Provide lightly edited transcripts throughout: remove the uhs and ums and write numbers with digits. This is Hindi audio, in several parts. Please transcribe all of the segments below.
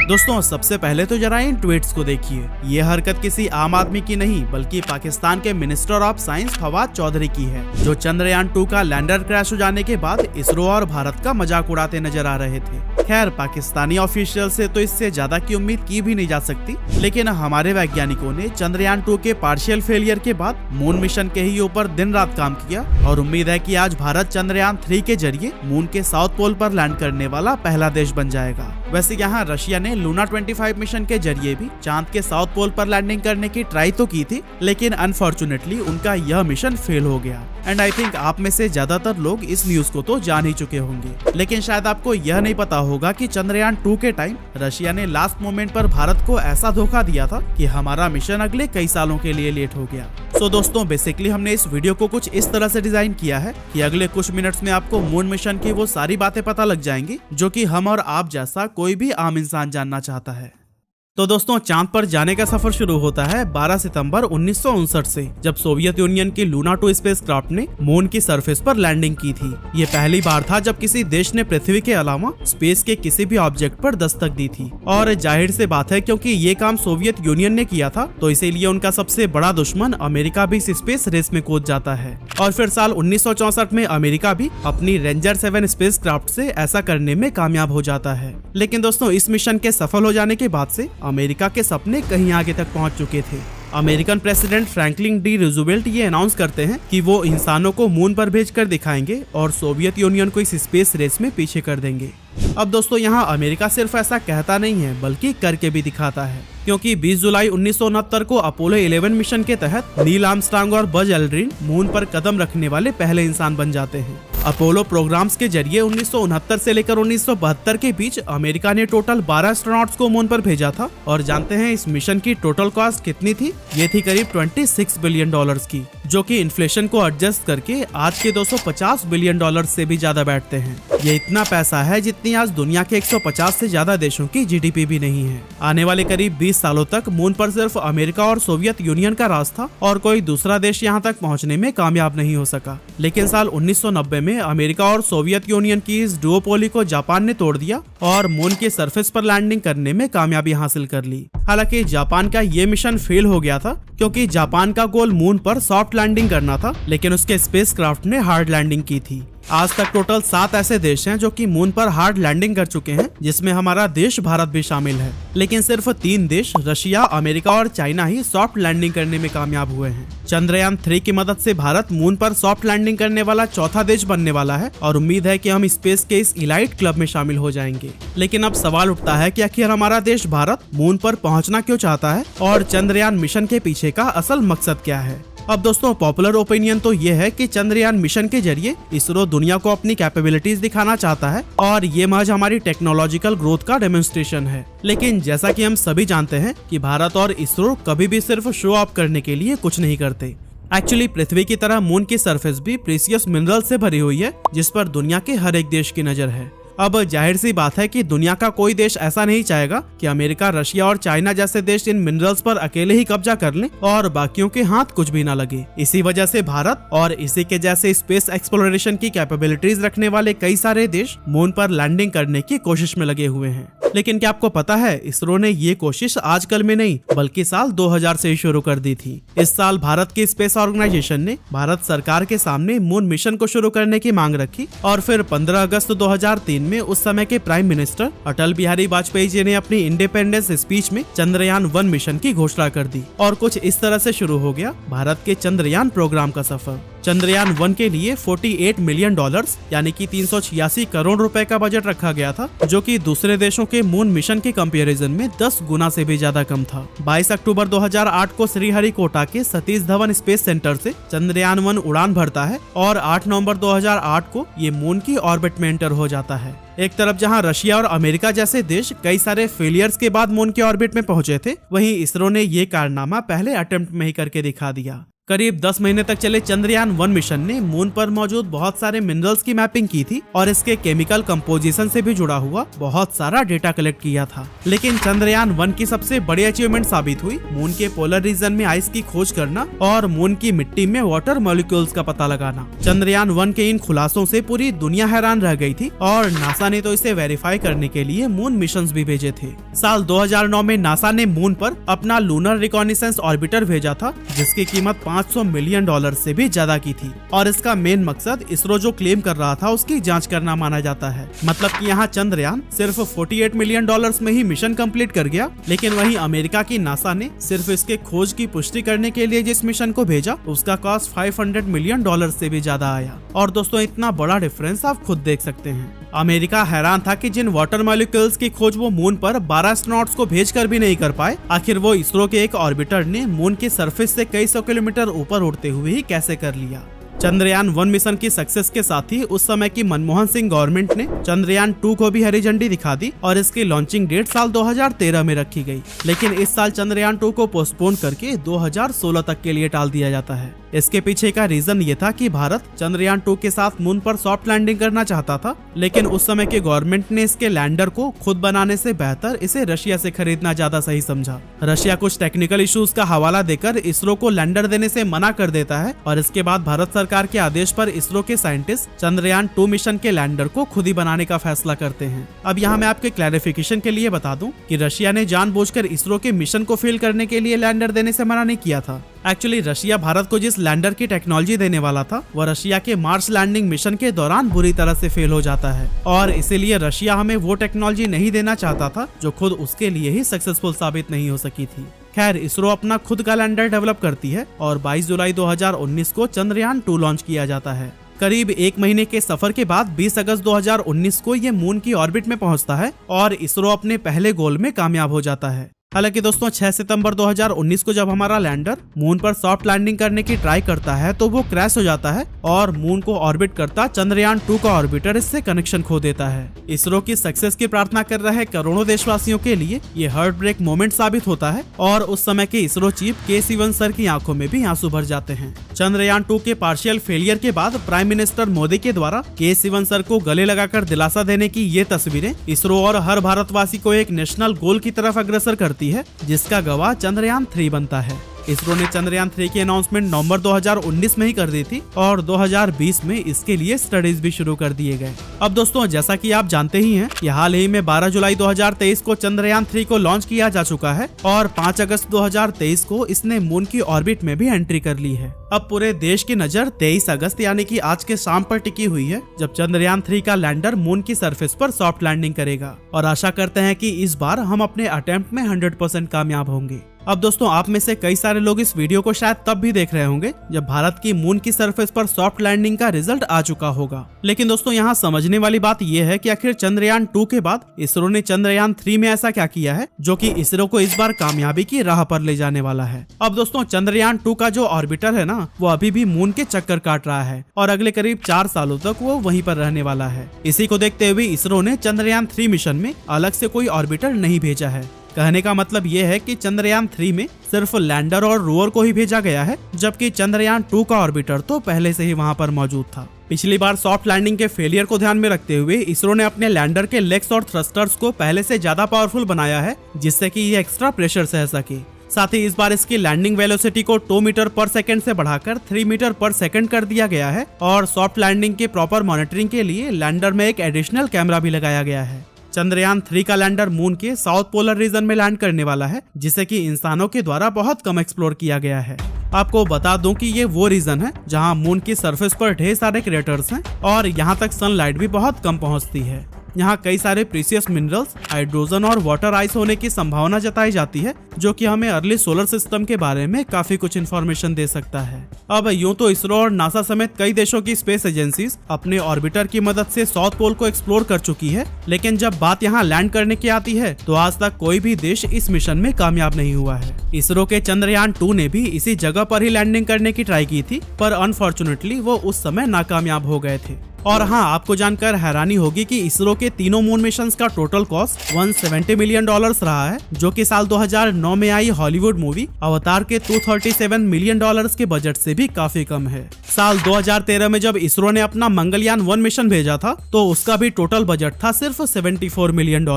दोस्तों सबसे पहले तो जरा इन ट्वीट्स को देखिए। ये हरकत किसी आम आदमी की नहीं बल्कि पाकिस्तान के minister of science Fawad Chaudhry की है, जो चंद्रयान 2 का लैंडर क्रैश हो जाने के बाद इसरो और भारत का मजाक उड़ाते नजर आ रहे थे। खैर पाकिस्तानी ऑफिशियल से तो इससे ज्यादा की उम्मीद की भी नहीं जा सकती, लेकिन हमारे वैज्ञानिकों ने चंद्रयान 2 के पार्शियल फेलियर के बाद मून मिशन के ही ऊपर दिन रात काम किया और उम्मीद है कि आज भारत चंद्रयान 3 के जरिए मून के साउथ पोल पर लैंड करने वाला पहला देश बन जाएगा। वैसे यहाँ रशिया ने लूना 25 मिशन के जरिए भी चांद के साउथ पोल पर लैंडिंग करने की ट्राई तो की थी, लेकिन अनफॉर्चुनेटली उनका यह मिशन फेल हो गया। एंड आई थिंक आप में से ज्यादातर लोग इस न्यूज को तो जान ही चुके होंगे, लेकिन शायद आपको यह नहीं पता होगा कि चंद्रयान 2 के टाइम रशिया ने लास्ट मोमेंट पर भारत को ऐसा धोखा दिया था कि हमारा मिशन अगले कई सालों के लिए लेट हो गया। सो दोस्तों बेसिकली हमने इस वीडियो को कुछ इस तरह से डिजाइन किया है कि अगले कुछ मिनट्स में आपको मून मिशन की वो सारी बातें पता लग जाएंगी जो कि हम और आप जैसा कोई भी आम इंसान जानना चाहता है। तो दोस्तों चांद पर जाने का सफर शुरू होता है 12 सितंबर 1959 से, जब सोवियत यूनियन की लूना 2 स्पेसक्राफ्ट ने मून की सरफेस पर लैंडिंग की थी। ये पहली बार था जब किसी देश ने पृथ्वी के अलावा स्पेस के किसी भी ऑब्जेक्ट पर दस्तक दी थी। और जाहिर सी बात है क्योंकि ये काम सोवियत यूनियन ने किया था तो इसीलिए उनका सबसे बड़ा दुश्मन अमेरिका भी इस स्पेस रेस में कूद जाता है। और फिर साल 1964 में अमेरिका भी अपनी रेंजर 7 स्पेसक्राफ्ट से ऐसा करने में कामयाब हो जाता है। लेकिन दोस्तों इस मिशन के सफल हो जाने के बाद से अमेरिका के सपने कहीं आगे तक पहुंच चुके थे। American president Franklin D Roosevelt ये अनाउंस करते हैं कि वो इंसानों को मून पर भेजकर दिखाएंगे और सोवियत यूनियन को इस स्पेस रेस में पीछे कर देंगे। अब दोस्तों यहाँ अमेरिका सिर्फ ऐसा कहता नहीं है बल्कि करके भी दिखाता है, क्योंकि 20 जुलाई 1969 को अपोलो 11 मिशन के तहत नील आर्मस्ट्रांग और बज एल्ड्रिन मून पर कदम रखने वाले पहले इंसान बन जाते हैं। अपोलो प्रोग्राम्स के जरिए 1969 से लेकर 1972 के बीच अमेरिका ने टोटल 12 एस्ट्रोनॉट्स को मून पर भेजा था। और जानते हैं इस मिशन की टोटल कॉस्ट कितनी थी? ये थी करीब $26 बिलियन की, जो कि इन्फ्लेशन को एडजस्ट करके आज के $250 बिलियन से भी ज्यादा बैठते हैं। ये इतना पैसा है जितनी आज दुनिया के 150 से ज्यादा देशों की जीडीपी भी नहीं है। आने वाले करीब 20 सालों तक मून पर सिर्फ अमेरिका और सोवियत यूनियन का राज था और कोई दूसरा देश यहाँ तक पहुँचने में कामयाब नहीं हो सका। लेकिन साल 1990 में अमेरिका और सोवियत यूनियन की इस डुओपोली को जापान ने तोड़ दिया और मून के सरफेस पर लैंडिंग करने में कामयाबी हासिल कर ली। हालांकि जापान का ये मिशन फेल हो गया था क्योंकि जापान का गोल मून पर सॉफ्ट लैंडिंग करना था, लेकिन उसके स्पेसक्राफ्ट ने हार्ड लैंडिंग की थी। आज तक टोटल 7 ऐसे देश हैं जो कि मून पर हार्ड लैंडिंग कर चुके हैं, जिसमें हमारा देश भारत भी शामिल है। लेकिन सिर्फ 3 देश रशिया, अमेरिका और चाइना ही सॉफ्ट लैंडिंग करने में कामयाब हुए हैं। चंद्रयान 3 की मदद से भारत मून पर सॉफ्ट लैंडिंग करने वाला चौथा देश बनने वाला है और उम्मीद है कि हम स्पेस के इस इलाइट क्लब में शामिल हो जाएंगे। लेकिन अब सवाल उठता है कि आखिर हमारा देश भारत मून पर पहुंचना क्यों चाहता है और चंद्रयान मिशन के पीछे का असल मकसद क्या है? अब दोस्तों पॉपुलर ओपिनियन तो ये है कि चंद्रयान मिशन के जरिए इसरो दुनिया को अपनी कैपेबिलिटीज दिखाना चाहता है और ये महज हमारी टेक्नोलॉजिकल ग्रोथ का डेमोन्स्ट्रेशन है। लेकिन जैसा कि हम सभी जानते हैं कि भारत और इसरो कभी भी सिर्फ शो ऑफ करने के लिए कुछ नहीं करते। एक्चुअली पृथ्वी की तरह मून की सरफेस भी प्रीसियस मिनरल से भरी हुई है, जिस पर दुनिया के हर एक देश की नजर है। अब जाहिर सी बात है कि दुनिया का कोई देश ऐसा नहीं चाहेगा कि अमेरिका, रशिया और चाइना जैसे देश इन मिनरल्स पर अकेले ही कब्जा कर लें और बाकियों के हाथ कुछ भी ना लगे। इसी वजह से भारत और इसी के जैसे स्पेस एक्सप्लोरेशन की कैपेबिलिटीज रखने वाले कई सारे देश मून पर लैंडिंग करने की कोशिश में लगे हुए हैं। लेकिन क्या आपको पता है इसरो ने ये कोशिश आजकल में नहीं बल्कि साल 2000 से ही शुरू कर दी थी। इस साल भारत की स्पेस ऑर्गेनाइजेशन ने भारत सरकार के सामने मून मिशन को शुरू करने की मांग रखी और फिर 15 अगस्त 2003 में उस समय के प्राइम मिनिस्टर अटल बिहारी वाजपेयी जी ने अपनी इंडिपेंडेंस स्पीच में चंद्रयान 1 मिशन की घोषणा कर दी और कुछ इस तरह से शुरू हो गया भारत के चंद्रयान प्रोग्राम का सफर। चंद्रयान 1 के लिए $48 मिलियन यानी कि 386 करोड़ रुपए का बजट रखा गया था, जो कि दूसरे देशों के मून मिशन के कंपैरिजन में 10 गुना से भी ज्यादा कम था। 22 अक्टूबर 2008 को श्रीहरिकोटा के सतीश धवन स्पेस सेंटर से चंद्रयान 1 उड़ान भरता है और 8 नवंबर 2008 को ये मून की ऑर्बिट में एंटर हो जाता है। एक तरफ जहां रशिया और अमेरिका जैसे देश कई सारे फेलियर्स के बाद मून के ऑर्बिट में पहुंचे थे, वहीं इसरो ने ये कारनामा पहले अटेम्प्ट में ही करके दिखा दिया। करीब 10 महीने तक चले चंद्रयान 1 मिशन ने मून पर मौजूद बहुत सारे मिनरल्स की मैपिंग की थी और इसके केमिकल कंपोजिशन से भी जुड़ा हुआ बहुत सारा डेटा कलेक्ट किया था। लेकिन चंद्रयान 1 की सबसे बड़ी अचीवमेंट साबित हुई मून के पोलर रीजन में आइस की खोज करना और मून की मिट्टी में वाटर मॉलिक्यूल्स का पता लगाना। चंद्रयान 1 के इन खुलासों से पूरी दुनिया हैरान रह गई थी और नासा ने तो इसे वेरीफाई करने के लिए मून मिशंस भी भेजे थे। साल 2009 में नासा ने मून पर अपना लूनर रिकॉनिसेंस ऑर्बिटर भेजा था, जिसकी कीमत $500 मिलियन से भी ज्यादा की थी और इसका मेन मकसद इसरो जो क्लेम कर रहा था उसकी जांच करना माना जाता है। मतलब कि यहाँ चंद्रयान सिर्फ $48 मिलियन में ही मिशन कंप्लीट कर गया, लेकिन वहीं अमेरिका की नासा ने सिर्फ इसके खोज की पुष्टि करने के लिए जिस मिशन को भेजा उसका कॉस्ट $500 मिलियन से भी ज्यादा आया। और दोस्तों इतना बड़ा डिफरेंस आप खुद देख सकते हैं। अमेरिका हैरान था कि जिन वाटर मॉलिक्यूल्स की खोज वो मून पर 12 एस्ट्रोनॉट्स को भेजकर भी नहीं कर पाए, आखिर वो इसरो के एक ऑर्बिटर ने मून की सरफेस से कई सौ किलोमीटर ऊपर उड़ते हुए ही कैसे कर लिया। चंद्रयान 1 मिशन की सक्सेस के साथ ही उस समय की मनमोहन सिंह गवर्नमेंट ने चंद्रयान 2 को भी हरी झंडी दिखा दी और इसकी लॉन्चिंग डेट साल 2013 में रखी गई। लेकिन इस साल चंद्रयान 2 को पोस्टपोन करके 2016 तक के लिए टाल दिया जाता है। इसके पीछे का रीजन ये था कि भारत चंद्रयान 2 के साथ मून पर सॉफ्ट लैंडिंग करना चाहता था, लेकिन उस समय के गवर्नमेंट ने इसके लैंडर को खुद बनाने से बेहतर इसे रशिया से खरीदना ज्यादा सही समझा। रशिया कुछ टेक्निकल इश्यूज का हवाला देकर इसरो को लैंडर देने से मना कर देता है और इसके बाद भारत सरकार के आदेश पर इसरो के साइंटिस्ट चंद्रयान 2 मिशन के लैंडर को खुद ही बनाने का फैसला करते हैं। अब यहाँ मैं आपके क्लैरिफिकेशन के लिए बता दूं कि रशिया ने जानबूझकर इसरो के मिशन को फेल करने के लिए लैंडर देने से मना नहीं किया था। एक्चुअली रशिया भारत को जिस लैंडर की टेक्नोलॉजी देने वाला था वह रशिया के मार्स लैंडिंग मिशन के दौरान बुरी तरह से फेल हो जाता है और इसीलिए रशिया हमें वो टेक्नोलॉजी नहीं देना चाहता था जो खुद उसके लिए ही सक्सेसफुल साबित नहीं हो सकी थी। खैर, इसरो अपना खुद का लैंडर डेवलप करती है और 22 जुलाई 2019 को चंद्रयान 2 लॉन्च किया जाता है। करीब 1 महीने के सफर के बाद 20 अगस्त 2019 को ये मून की ऑर्बिट में पहुंचता है और इसरो अपने पहले गोल में कामयाब हो जाता है। हालांकि दोस्तों 6 सितंबर 2019 को जब हमारा लैंडर मून पर सॉफ्ट लैंडिंग करने की ट्राई करता है तो वो क्रैश हो जाता है और मून को ऑर्बिट करता चंद्रयान 2 का ऑर्बिटर इससे कनेक्शन खो देता है। इसरो की सक्सेस की प्रार्थना कर रहे करोड़ों देशवासियों के लिए ये हार्ट ब्रेक मोमेंट साबित होता है और उस समय के इसरो चीफ के सिवन सर की आंखों में भी आंसू भर जाते हैं। चंद्रयान 2 के पार्शियल फेलियर के बाद प्राइम मिनिस्टर मोदी के द्वारा के सिवन सर को गले लगाकर दिलासा देने की ये तस्वीरें इसरो और हर भारतवासी को एक नेशनल गोल की तरफ अग्रसर करती है, जिसका गवाह चंद्रयान 3 बनता है। इसरो ने चंद्रयान 3 की अनाउंसमेंट नवंबर 2019 में ही कर दी थी और 2020 में इसके लिए स्टडीज भी शुरू कर दिए गए। अब दोस्तों जैसा कि आप जानते ही हैं कि हाल ही में 12 जुलाई 2023 को चंद्रयान 3 को लॉन्च किया जा चुका है और 5 अगस्त 2023 को इसने मून की ऑर्बिट में भी एंट्री कर ली है। अब पूरे देश की नजर 23 अगस्त यानी कि आज के शाम पर टिकी हुई है जब चंद्रयान 3 का लैंडर मून की सरफेस पर सॉफ्ट लैंडिंग करेगा और आशा करते हैं कि इस बार हम अपने अटेम्प्ट में 100% कामयाब होंगे। अब दोस्तों आप में से कई सारे लोग इस वीडियो को शायद तब भी देख रहे होंगे जब भारत की मून की सरफेस पर सॉफ्ट लैंडिंग का रिजल्ट आ चुका होगा। लेकिन दोस्तों यहाँ समझने वाली बात यह है कि आखिर चंद्रयान 2 के बाद इसरो ने चंद्रयान 3 में ऐसा क्या किया है जो कि इसरो को इस बार कामयाबी की राह पर ले जाने वाला है। अब दोस्तों चंद्रयान 2 का जो ऑर्बिटर है ना वो अभी भी मून के चक्कर काट रहा है और अगले करीब 4 सालों तक वो वहीं पर रहने वाला है। इसी को देखते हुए इसरो ने चंद्रयान 3 मिशन में अलग से कोई ऑर्बिटर नहीं भेजा है। कहने का मतलब ये है कि चंद्रयान 3 में सिर्फ लैंडर और रोवर को ही भेजा गया है, जबकि चंद्रयान 2 का ऑर्बिटर तो पहले से ही वहां पर मौजूद था। पिछली बार सॉफ्ट लैंडिंग के फेलियर को ध्यान में रखते हुए इसरो ने अपने लैंडर के लेग्स और थ्रस्टर्स को पहले से ज्यादा पावरफुल बनाया है जिससे कि ये एक्स्ट्रा प्रेशर सह सके। साथ ही इस बार इसकी लैंडिंग वेलोसिटी को 2 मीटर पर सेकंड से बढ़ाकर 3 मीटर पर सेकंड कर दिया गया है और सॉफ्ट लैंडिंग के प्रॉपर मॉनिटरिंग के लिए लैंडर में एक एडिशनल कैमरा भी लगाया गया है। चंद्रयान 3 का लैंडर मून के साउथ पोलर रीजन में लैंड करने वाला है जिसे कि इंसानों के द्वारा बहुत कम एक्सप्लोर किया गया है। आपको बता दूं कि ये वो रीजन है जहां मून की सरफेस पर ढेर सारे क्रेटर्स हैं और यहां तक सनलाइट भी बहुत कम पहुंचती है। यहाँ कई सारे प्रीसियस मिनरल्स, हाइड्रोजन और वाटर आइस होने की संभावना जताई जाती है जो कि हमें अर्ली सोलर सिस्टम के बारे में काफी कुछ इन्फॉर्मेशन दे सकता है। अब यूं तो इसरो और नासा समेत कई देशों की स्पेस एजेंसीज अपने ऑर्बिटर की मदद से साउथ पोल को एक्सप्लोर कर चुकी है, लेकिन जब बात यहाँ लैंड करने की आती है तो आज तक कोई भी देश इस मिशन में कामयाब नहीं हुआ है। इसरो के चंद्रयान 2 ने भी इसी जगह पर ही लैंडिंग करने की ट्राई की थी, पर अनफॉर्चुनेटली वो उस समय नाकामयाब हो गए थे। और हाँ, आपको जानकर हैरानी होगी कि इसरो के तीनों मून मिशन का टोटल कॉस्ट $170 मिलियन रहा है, जो कि साल 2009 में आई हॉलीवुड मूवी अवतार के $237 मिलियन के बजट से भी काफी कम है। साल 2013 में जब इसरो ने अपना मंगलयान 1 मिशन भेजा था तो उसका भी टोटल बजट था सिर्फ $74 मिलियन।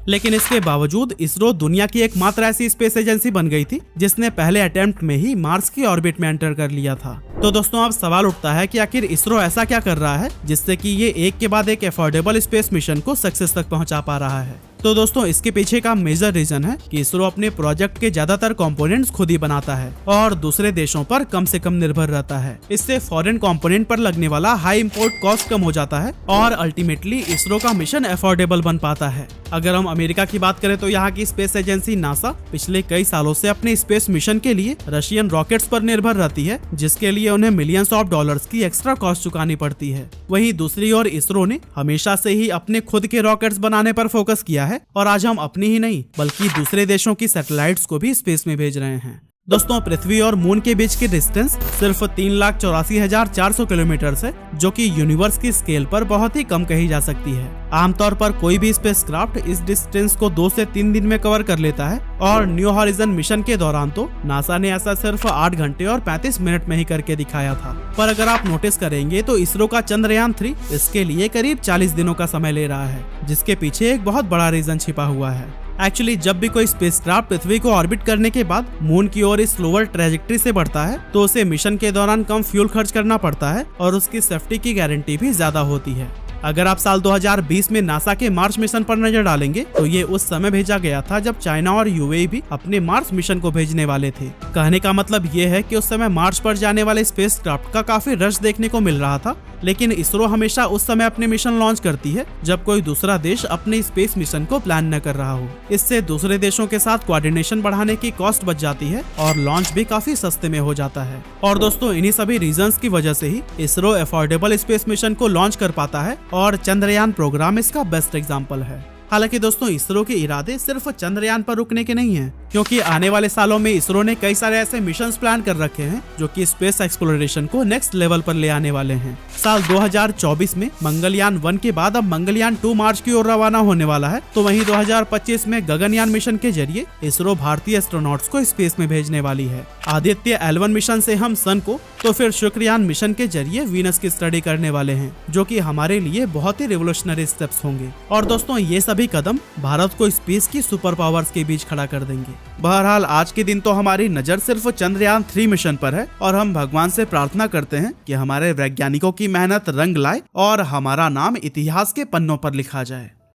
लेकिन इसके बावजूद इसरो दुनिया की एकमात्र ऐसी स्पेस एजेंसी बन गई थी जिसने पहले अटेम्प्ट में ही मार्स की ऑर्बिट में एंटर कर लिया था। तो दोस्तों, अब सवाल उठता है कि आखिर इसरो ऐसा क्या कर रहा है जिससे कि ये एक के बाद एक अफोर्डेबल स्पेस मिशन को सक्सेस तक पहुंचा पा रहा है। तो दोस्तों, इसके पीछे का मेजर रीजन है कि इसरो अपने प्रोजेक्ट के ज्यादातर कंपोनेंट्स खुद ही बनाता है और दूसरे देशों पर कम से कम निर्भर रहता है। इससे फॉरेन कंपोनेंट पर लगने वाला हाई इंपोर्ट कॉस्ट कम हो जाता है और अल्टीमेटली इसरो का मिशन अफोर्डेबल बन पाता है। अगर हम अमेरिका की बात करें तो यहाँ की स्पेस एजेंसी नासा पिछले कई सालों से अपने स्पेस मिशन के लिए रशियन रॉकेट्स पर निर्भर रहती है, जिसके लिए उन्हें मिलियंस ऑफ डॉलर्स की एक्स्ट्रा कॉस्ट चुकानी पड़ती है। वहीं दूसरी ओर इसरो ने हमेशा से ही अपने खुद के रॉकेट्स बनाने पर फोकस किया है और आज हम अपनी ही नहीं बल्कि दूसरे देशों की सैटेलाइट्स को भी स्पेस में भेज रहे हैं। दोस्तों, पृथ्वी और मून के बीच की डिस्टेंस सिर्फ 3,84,400 किलोमीटर है, जो कि यूनिवर्स की स्केल पर बहुत ही कम कही जा सकती है। आमतौर पर कोई भी स्पेसक्राफ्ट इस डिस्टेंस को 2 से 3 दिन में कवर कर लेता है और न्यू हॉरिजन मिशन के दौरान तो नासा ने ऐसा सिर्फ 8 घंटे और 35 मिनट में ही करके दिखाया था। पर अगर आप नोटिस करेंगे तो इसरो का चंद्रयान 3 इसके लिए करीब 40 दिनों का समय ले रहा है, जिसके पीछे एक बहुत बड़ा रीजन छिपा हुआ है। एक्चुअली जब भी कोई स्पेसक्राफ्ट पृथ्वी को ऑर्बिट करने के बाद मून की ओर इस स्लोअर ट्रैजेक्टरी से बढ़ता है तो उसे मिशन के दौरान कम फ्यूल खर्च करना पड़ता है और उसकी सेफ्टी की गारंटी भी ज्यादा होती है। अगर आप साल 2020 में नासा के मार्स मिशन पर नजर डालेंगे तो ये उस समय भेजा गया था जब चाइना और यूएई भी अपने मार्स मिशन को भेजने वाले थे। कहने का मतलब ये है कि उस समय मार्स पर जाने वाले स्पेसक्राफ्ट का काफी रश देखने को मिल रहा था, लेकिन इसरो हमेशा उस समय अपने मिशन लॉन्च करती है जब कोई दूसरा देश अपने स्पेस मिशन को प्लान न कर रहा हो। इससे दूसरे देशों के साथ कोऑर्डिनेशन बढ़ाने की कॉस्ट बच जाती है और लॉन्च भी काफी सस्ते में हो जाता है। और दोस्तों, इन्हीं सभी रीजंस की वजह से ही इसरो अफोर्डेबल स्पेस मिशन को लॉन्च कर पाता है और चंद्रयान प्रोग्राम इसका बेस्ट एग्जाम्पल है। हालांकि दोस्तों, इसरो के इरादे सिर्फ चंद्रयान पर रुकने के नहीं हैं, क्योंकि आने वाले सालों में इसरो ने कई सारे ऐसे मिशंस प्लान कर रखे हैं जो कि स्पेस एक्सप्लोरेशन को नेक्स्ट लेवल पर ले आने वाले हैं। साल 2024 में मंगलयान 1 के बाद अब मंगलयान 2 मार्च की ओर रवाना होने वाला है, तो वहीं 2025 में गगनयान मिशन के जरिए इसरो भारतीय एस्ट्रोनॉट्स को स्पेस में भेजने वाली है। आदित्य L1 मिशन से हम सन को, तो फिर शुक्रयान मिशन के जरिए वीनस की स्टडी करने वाले हैं, जो कि हमारे लिए बहुत ही रिवोल्यूशनरी स्टेप्स होंगे। और दोस्तों, ये सभी कदम भारत को स्पेस की सुपर पावर्स के बीच खड़ा कर देंगे। बहरहाल आज के दिन तो हमारी नजर सिर्फ चंद्रयान 3 मिशन पर है और हम भगवान से प्रार्थना करते हैं कि हमारे वैज्ञानिकों की मेहनत रंग लाए और हमारा नाम इतिहास के पन्नों पर लिखा जाए।